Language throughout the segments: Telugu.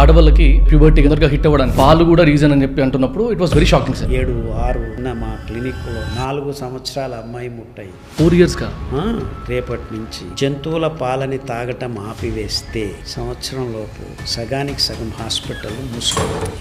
ఆడవాళ్ళకి ప్యూబర్టీ తొందరగా హిట్ అవ్వడానికి పాలు కూడా రీజన్ అని చెప్పి అంటున్నప్పుడు it was very shocking sir. 7-6 ఉన్న మా క్లినిక్లో 4 సంవత్సరాల అమ్మాయి ముట్టాయి. 4 years కా? రేపటి నుంచి జంతువుల పాలని తాగటం ఆపివేస్తే సంవత్సరంలోపు సగానికి సగం హాస్పిటల్ మూసుకోవాలి.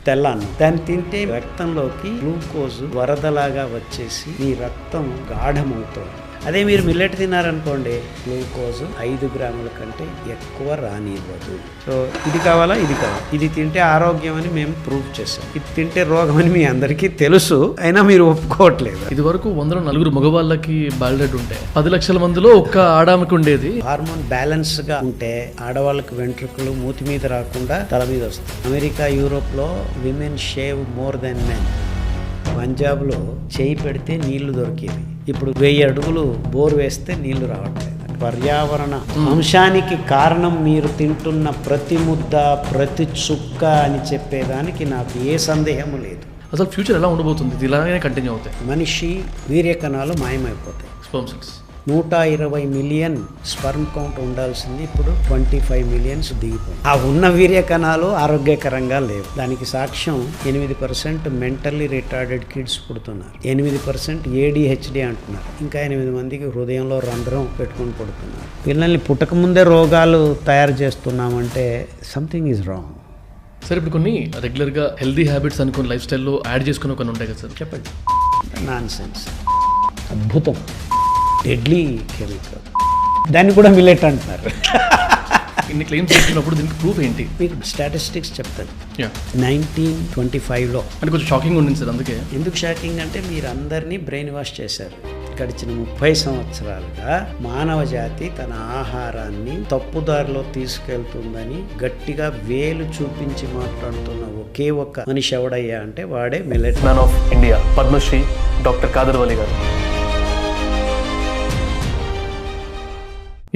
తెల్లాను దాన్ని తింటే రక్తంలోకి గ్లూకోజ్ వరదలాగా వచ్చేసి మీ రక్తం గాఢమవుతుంది. అదే మీరు మిల్లెట్ తిన్నారనుకోండి, గ్లూకోజ్ 5 గ్రాముల కంటే ఎక్కువ రానివ్వదు. సో ఇది కావాలా, ఇది కావాలి, ఇది తింటే ఆరోగ్యం అని మేము ప్రూవ్ చేసాం. ఇది తింటే రోగం అని మీ అందరికీ తెలుసు, అయినా మీరు ఒప్పుకోవట్లేదు. ఇది వరకు 104 మగవాళ్ళకి బాల్డెడ్ ఉంటే 10 లక్షల మందిలో ఒక్క ఆడామకి ఉండేది. హార్మోన్ బ్యాలెన్స్ గా ఉంటే ఆడవాళ్ళకి వెంట్రుకలు మూతి మీద రాకుండా తల మీద వస్తాయి. అమెరికా, యూరోప్ లో women shave more than men. పంజాబ్లో చేయి పెడితే నీళ్లు దొరికేవి, ఇప్పుడు 1000 అడుగులు బోర్ వేస్తే నీళ్లు రావట్లేదు. పర్యావరణ అంశానికి కారణం మీరు తింటున్న ప్రతి ముద్ద, ప్రతి చుక్క అని చెప్పేదానికి నాకు ఏ సందేహము లేదు. అసలు ఫ్యూచర్ ఎలా ఉండబోతుంది? ఇది ఇలాగే కంటిన్యూ అవుతాయి. మనిషి వీర్యకణాలు మాయమైపోతాయి. Sperm cells 120 million sperm count ఉండాల్సింది ఇప్పుడు 25 మిలియన్స్ దిగిపోయింది. ఆ ఉన్న వీర్యకణాలు ఆరోగ్యకరంగా లేవు. దానికి సాక్ష్యం 8% మెంటల్లీ రిటార్డెడ్ కిడ్స్ పుడుతున్నారు, 8% ADHD అంటున్నారు, ఇంకా 8 మందికి హృదయంలో రంధ్రం పెట్టుకుని పుడుతున్నారు. పిల్లల్ని పుట్టకముందే రోగాలు తయారు చేస్తున్నామంటే సంథింగ్ ఈజ్ రాంగ్. సార్ ఇప్పుడు కొన్ని రెగ్యులర్గా హెల్దీ హ్యాబిట్స్ అనుకుని లైఫ్ స్టైల్లో యాడ్ చేసుకుని కొన్ని ఉంటాయి కదా సార్, చెప్పండి. నాన్ సెన్స్, అద్భుతం, డెడ్లీ కెమికల్, దాన్ని కూడా మిల్లెట్ అంటున్నారు. ఇన్ని క్లెయిమ్స్ చేస్తున్నప్పుడు దీనికి ప్రూఫ్ ఏంటి? మీకు స్టాటిస్టిక్స్ చెప్తాను. 1925లో అంటే కొంచెం షాకింగ్ ఉండింది సార్. అందుకే ఎందుకు షాకింగ్ అంటే మీరు అందరినీ బ్రెయిన్ వాష్ చేశారు. గడిచిన 30 సంవత్సరాలుగా మానవ జాతి తన ఆహారాన్ని తప్పుదారిలో తీసుకెళ్తుందని గట్టిగా వేలు చూపించి మాట్లాడుతున్న ఒకే ఒక్క మనిషి ఎవడయ్యా అంటే వాడే millet man of India, Padma Shri doctor Khadar Valli గారు.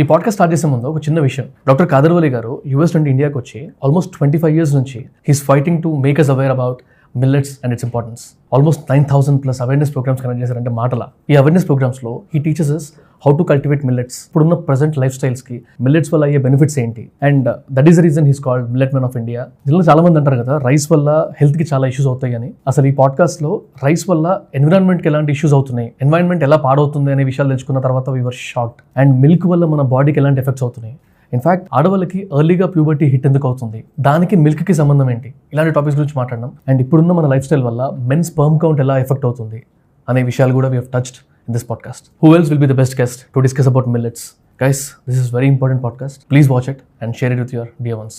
ఈ పాడ్కాస్ట్ స్టార్ట్ చేసే ముందు ఒక చిన్న విషయం. డాక్టర్ కాదర్వల్లి గారు US నుండి ఇండియాకి వచ్చి ఆల్మోస్ట్ 25 years నుంచి he's fighting to make us aware about millets and its importance. Almost 9,000+ awareness programmes connect చేశారంటే మాటల. ఈ అవేర్నెస్ ప్రోగ్రామ్స్లో he teaches us how to cultivate millets. ఇప్పుడున్న ప్రజెంట్ లైఫ్ స్టైల్స్కి మిల్లెట్స్ వల్ల అయ్యే బెనిఫిట్స్ ఏంటి, and that is the reason he's called millet man of India. దీనిలో చాలా మంది అంటారు కదా రైస్ వల్ల హెల్త్కి చాలా ఇష్యూస్ అవుతాయి అని. అసలు ఈ పాడ్కాస్ట్లో రైస్ వల్ల ఎన్విరాన్మెంట్కి ఎలాంటి ఇష్యూస్ అవుతున్నాయి, ఎన్వైరన్మెంట్ ఎలా పాడవుతుంది అనే విషయాలు తెలుసుకున్న తర్వాత we were shocked. And milk వల్ల మన బాడీకి ఎలాంటి ఎఫెక్ట్స్ అవుతున్నాయి, ఇన్ఫాక్ట్ ఆడవాళ్ళకి ఎర్లీగా ప్యూబర్టీ హిట్ ఎందుకు అవుతుంది, దానికి మిల్క్కి సంబంధం ఏంటి, ఇలాంటి టాపిక్స్ గురించి మాట్లాడడం. అండ్ ఇప్పుడున్న మన లైఫ్ స్టైల్ వల్ల మెన్ స్పర్మ్ కౌంట్ ఎలా ఎఫెక్ట్ అవుతుంది అనే విషయాలు కూడా we have touched in this podcast. Who else will be the best guest to discuss about millets? Guys, this is very important podcast. Please watch it and share it with your dear ones.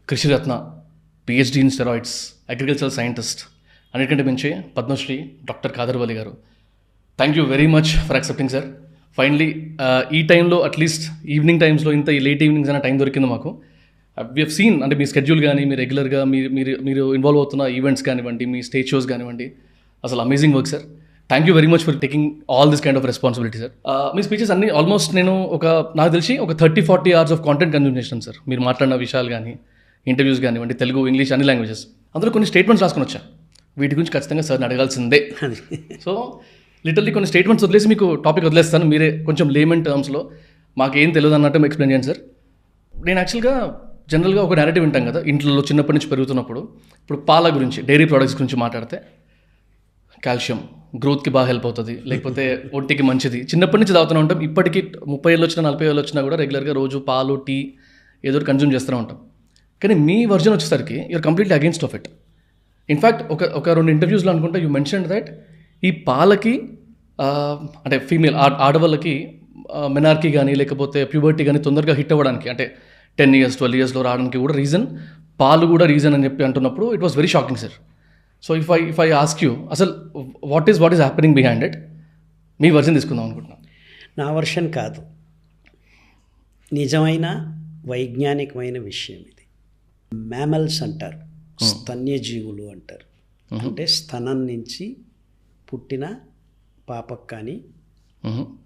Krishi Ratna, PhD in steroids, agricultural scientist, అన్నిటికంటే మించి పద్మశ్రీ డాక్టర్ కాదర్వల్లి గారు. Thank you very much for accepting sir. Finally ఈ టైంలో అట్లీస్ట్ ఈవినింగ్ టైమ్స్లో ఇంత లేట్ ఈవినింగ్స్ అనే టైం దొరికింది మాకు. వీ హవ్ సీన్ అంటే మీ స్కెడ్యూల్ కానీ, మీ రెగ్యులర్గా మీరు ఇన్వాల్వ్ అవుతున్న ఈవెంట్స్ కానివ్వండి, మీ స్టేజ్ షోస్ కానివ్వండి, అసలు amazing work sir. Thank you very much for taking all this kind of responsibility sir. Me speeches అన్ని ఆల్మోస్ట్ నేను నాకు తెలిసి ఒక 30-40 hours ఆఫ్ కాంటెంట్ కన్జ్యూమ్ చేశాను సార్. మీరు మాట్లాడిన విషయాలు కానీ, ఇంటర్వ్యూస్ కానివ్వండి, తెలుగు, ఇంగ్లీష్ అన్ని లాంగ్వేజెస్, అందులో కొన్ని స్టేట్మెంట్స్ రాసుకొని వచ్చా. వీటి గురించి ఖచ్చితంగా సార్ని అడగాల్సిందే. సో లిటర్లీ కొన్ని స్టేట్మెంట్స్ వదిలేసి మీకు టాపిక్ వదిలేస్తాను. మీరే కొంచెం లేమన్ టర్మ్స్లో మాకేం తెలియదు అన్నట్టు ఎక్స్ప్లెయిన్ చేయండి సార్. నేను యాక్చువల్గా జనరల్గా ఒక నేరేటివ్ వింటాం కదా ఇంట్లో చిన్నప్పటి నుంచి పెరుగుతున్నప్పుడు. ఇప్పుడు పాల గురించి, డైరీ ప్రోడక్ట్స్ గురించి మాట్లాడితే కాల్షియం గ్రోత్కి బాగా హెల్ప్ అవుతుంది, లేకపోతే ఒంటికి మంచిది, చిన్నప్పటి నుంచి తాగుతూనే ఉంటాం. ఇప్పటికీ 30 ఏళ్ళు వచ్చినా 40 ఏళ్ళు వచ్చినా కూడా రెగ్యులర్గా రోజు పాలు, టీ ఏదో కన్జ్యూమ్ చేస్తూనే ఉంటాం. కానీ మీ వర్జన్ వచ్చేసరికి you are completely against of it. In fact ఒక 2 ఇంటర్వ్యూస్లో అనుకుంటా యూ మెన్షన్ దట్ ఈ పాలకి అంటే ఫీమేల్ ఆడవాళ్ళకి మెనార్కీ కానీ లేకపోతే ప్యూబర్టీ కానీ తొందరగా హిట్ అవ్వడానికి, అంటే 10 years 12 yearsలో రావడానికి కూడా రీజన్ పాలు కూడా రీజన్ అని చెప్పి అంటున్నప్పుడు it was very shocking sir. So if I ask you అసలు what is happening behind it, మీ వర్షన్ తీసుకుందాం అనుకుంటున్నాను. నా వర్షన్ కాదు, నిజమైన వైజ్ఞానికమైన విషయం ఇది. మ్యామల్స్ అంటారు, స్తన్యజీవులు అంటారు. అంటే స్తనం నుంచి పుట్టిన పాపకు కానీ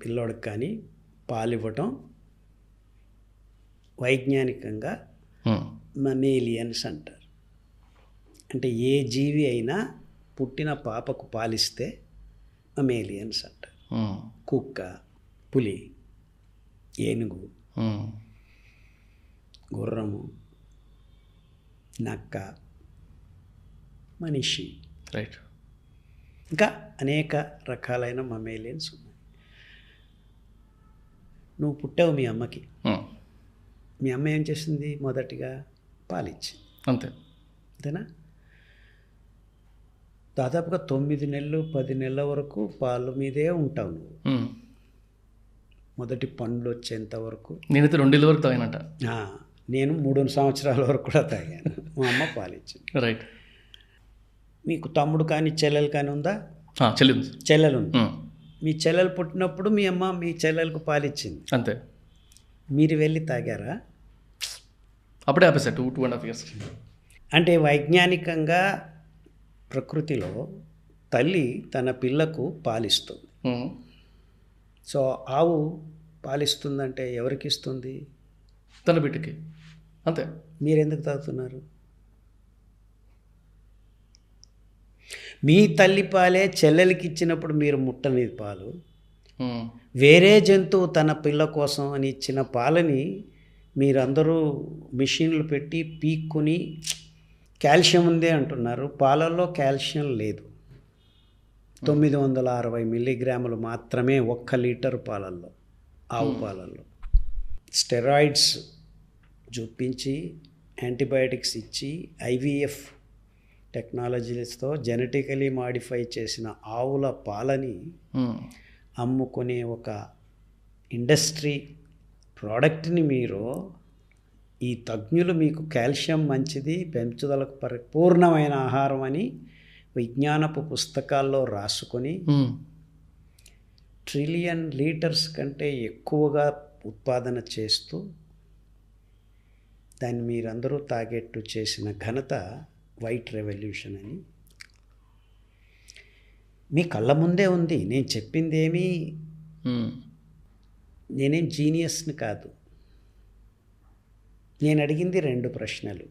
పిల్లోడికి కానీ పాలివ్వటం వైజ్ఞానికంగా మమేలియన్స్ అంటారు. అంటే ఏ జీవి అయినా పుట్టిన పాపకు పాలిస్తే మమేలియన్స్ అంటారు. కుక్క, పులి, ఏనుగు, గుర్రము, నక్క, మనిషి, రైట్. ఇంకా అనేక రకాలైన మమేలియన్స్ ఉన్నాయి. నువ్వు పుట్టావు మీ అమ్మకి. మీ అమ్మ ఏం చేసింది? మొదటిగా పాలిచ్చింది. అంతేనా? దాదాపుగా 9 నెలలు 10 నెలల వరకు పాలు మీదే ఉంటావు నువ్వు. మొదటి పండ్లు వచ్చేంత వరకు. నేనైతే 2 వరకు తాగినట్ట. నేను 3 సంవత్సరాల వరకు కూడా తాగాను. మా అమ్మ పాలిచ్చింది. రైట్. మీకు తమ్ముడు కానీ చెల్లెలు కానీ ఉందా? చెల్లెలు ఉంది. మీ చెల్లెలు పుట్టినప్పుడు మీ అమ్మ మీ చెల్లెలకు పాలిచ్చింది. అంతే. మీరు వెళ్ళి తాగారా? అప్పుడే ఆపేసా 2.5 years. అంటే వైజ్ఞానికంగా ప్రకృతిలో తల్లి తన పిల్లకు పాలిస్తుంది. సో ఆవు పాలిస్తుందంటే ఎవరికి ఇస్తుంది? తన బిడ్డకి. అంతే. మీరెందుకు తాగుతున్నారు? మీ తల్లి పాలే చెల్లెలకి ఇచ్చినప్పుడు మీరు ముట్టని పాలు, వేరే జంతువు తన పిల్ల కోసం అని ఇచ్చిన పాలని మీరందరూ మిషన్లు పెట్టి పీక్కుని కాల్షియం ఉందే అంటున్నారు. పాలల్లో కాల్షియం లేదు. 960 మిల్లీగ్రాములు మాత్రమే 1 లీటర్ పాలల్లో, ఆవు పాలల్లో. స్టెరాయిడ్స్ చూపించి యాంటీబయాటిక్స్ ఇచ్చి ఐవీఎఫ్ టెక్నాలజీస్తో జెనెటికలీ మాడిఫై చేసిన ఆవుల పాలని అమ్ముకునే ఒక ఇండస్ట్రీ ప్రోడక్ట్ని మీరు, ఈ తజ్ఞులు మీకు కాల్షియం మంచిది, పెంచుదలకు పరిపూర్ణమైన ఆహారం అని విజ్ఞానపు పుస్తకాల్లో రాసుకొని ట్రిలియన్ లీటర్స్ కంటే ఎక్కువగా ఉత్పాదన చేస్తూ దాన్ని మీరందరూ తాగేట్టు చేసిన ఘనత వైట్ రెవల్యూషన్ అని మీ కళ్ళ ముందే ఉంది. నేను చెప్పిందేమీ, నేనేం జీనియస్ని కాదు. నేను అడిగింది 2 ప్రశ్నలు.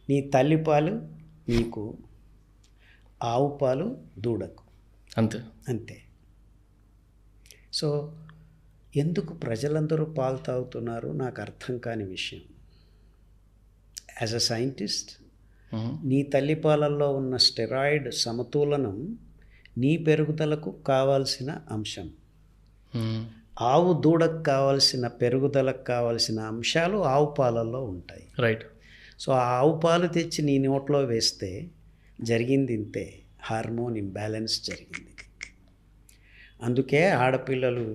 నీ తల్లిపాలు నీకు, ఆవు పాలు దూడకు. అంతే. సో ఎందుకు ప్రజలందరూ పాలు తాగుతున్నారు నాకు అర్థం కాని విషయం. యాజ్ అ సైంటిస్ట్, నీ తల్లిపాలల్లో ఉన్న స్టెరాయిడ్ సమతులనం నీ పెరుగుదలకు కావాల్సిన అంశం. ఆవు దూడకు కావాల్సిన పెరుగుదలకు కావాల్సిన అంశాలు ఆవు పాలల్లో ఉంటాయి. రైట్. సో ఆ ఆవు పాలు తెచ్చి నీ నోట్లో వేస్తే జరిగింది ఇంతే, హార్మోన్ ఇంబ్యాలెన్స్ జరిగింది. అందుకే ఆడపిల్లలు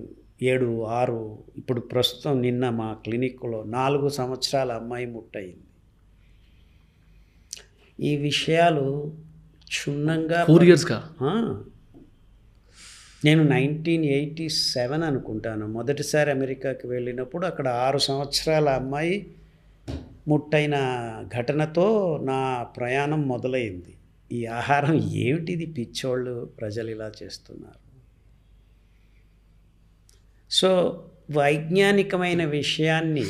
7, 6, ఇప్పుడు ప్రస్తుతం నిన్న మా క్లినిక్లో 4 సంవత్సరాల అమ్మాయి ముట్టయింది. ఈ విషయాలు క్షుణ్ణంగా 4 yearsగా నేను 1987 అనుకుంటాను మొదటిసారి అమెరికాకి వెళ్ళినప్పుడు అక్కడ 6 సంవత్సరాల అమ్మాయి ముట్టైన ఘటనతో నా ప్రయాణం మొదలైంది. ఈ ఆహారం ఏమిటిది, పిచ్చోళ్ళు ప్రజలు ఇలా చేస్తున్నారు. సో వైజ్ఞానికమైన విషయాన్ని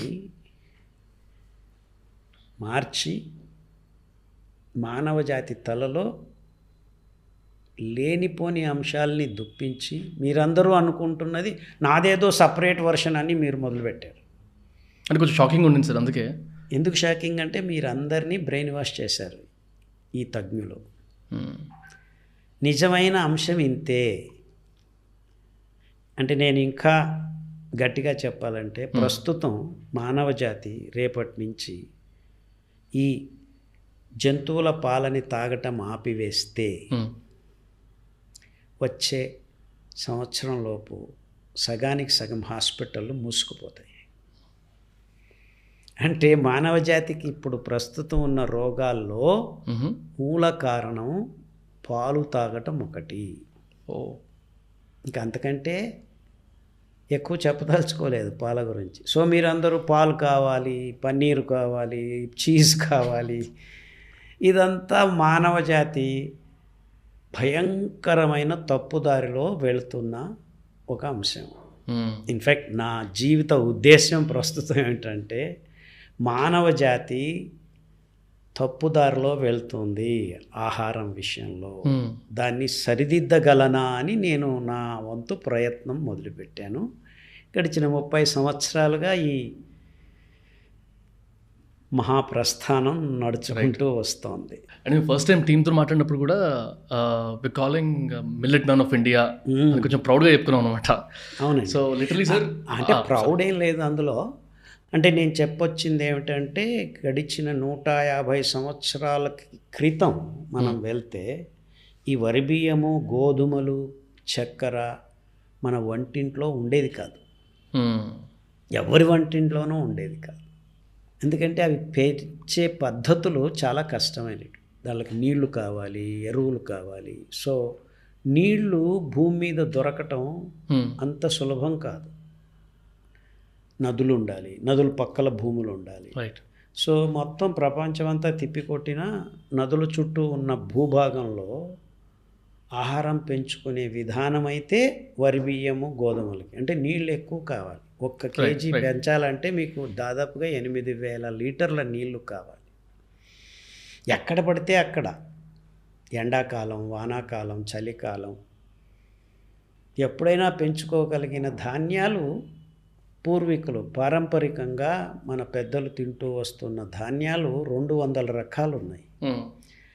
మార్చి మానవజాతి తలలో లేనిపోని అంశాలని దుప్పించి మీరందరూ అనుకుంటున్నది నాదేదో సపరేట్ వర్షన్ అని మీరు మొదలుపెట్టారు. అంటే కొంచెం షాకింగ్ ఉండింది సార్. అందుకే. ఎందుకు షాకింగ్ అంటే మీరందరినీ బ్రెయిన్ వాష్ చేశారు ఈ తజ్ఞులు. నిజమైన అంశం ఇంతే. అంటే నేను ఇంకా గట్టిగా చెప్పాలంటే ప్రస్తుతం మానవజాతి రేపటి నుంచి ఈ జంతువుల పాలని తాగటం ఆపివేస్తే వచ్చే సంవత్సరంలోపు సగానికి సగం హాస్పిటళ్ళు మూసుకుపోతాయి. అంటే మానవజాతికి ఇప్పుడు ప్రస్తుతం ఉన్న రోగాల్లో మూల కారణం పాలు తాగటం ఒకటి. ఇంకా అంతకంటే ఎక్కువ చెప్పదలుచుకోలేదు పాల గురించి. సో మీరందరూ పాలు కావాలి, పన్నీరు కావాలి, చీజ్ కావాలి, ఇదంతా మానవజాతి భయంకరమైన తప్పుదారిలో వెళుతున్న ఒక అంశం. ఇన్ఫ్యాక్ట్ నా జీవిత ఉద్దేశం ప్రస్తుతం ఏంటంటే మానవజాతి తప్పుదారిలో వెళ్తుంది ఆహారం విషయంలో. దాన్ని సరిదిద్దగలనా అని నేను నా వంతు ప్రయత్నం మొదలుపెట్టాను. గడిచిన 30 సంవత్సరాలుగా ఈ మహాప్రస్థానం నడుచుకుంటూ వస్తోంది. అండ్ మేము ఫస్ట్ టైం టీమ్తో మాట్లాడినప్పుడు కూడా we calling millet man of India అని కొంచెం ప్రౌడ్గా చెప్పుకున్నాం అనమాట. అవునండి. సో లిటరలీ సార్ అంటే ప్రౌడ్ ఏం లేదు అందులో. అంటే నేను చెప్పొచ్చింది ఏమిటంటే గడిచిన 150 సంవత్సరాల క్రితం మనం వెళ్తే ఈ వరి బియ్యము, గోధుమలు, చక్కెర మన వంటింట్లో ఉండేది కాదు. ఎవరి వంటింట్లోనూ ఉండేది కాదు. ఎందుకంటే అవి పెంచే పద్ధతులు చాలా కష్టమైనవి. దానికి నీళ్లు కావాలి, ఎరువులు కావాలి. సో నీళ్లు భూమి మీద దొరకటం అంత సులభం కాదు. నదులు ఉండాలి, నదుల పక్కల భూములు ఉండాలి. రైట్. సో మొత్తం ప్రపంచమంతా తిప్పికొట్టిన నదుల చుట్టూ ఉన్న భూభాగంలో ఆహారం పెంచుకునే విధానం అయితే వరి బియ్యము, గోధుమలకి. అంటే నీళ్ళు ఎక్కువ కావాలి. 1 కేజీ పెంచాలంటే మీకు దాదాపుగా 8,000 లీటర్ల నీళ్లు కావాలి. ఎక్కడ పడితే అక్కడ, ఎండాకాలం, వానాకాలం, చలికాలం, ఎప్పుడైనా పెంచుకోగలిగిన ధాన్యాలు పూర్వీకులు పారంపరికంగా మన పెద్దలు తింటూ వస్తున్న ధాన్యాలు 200 రకాలు ఉన్నాయి.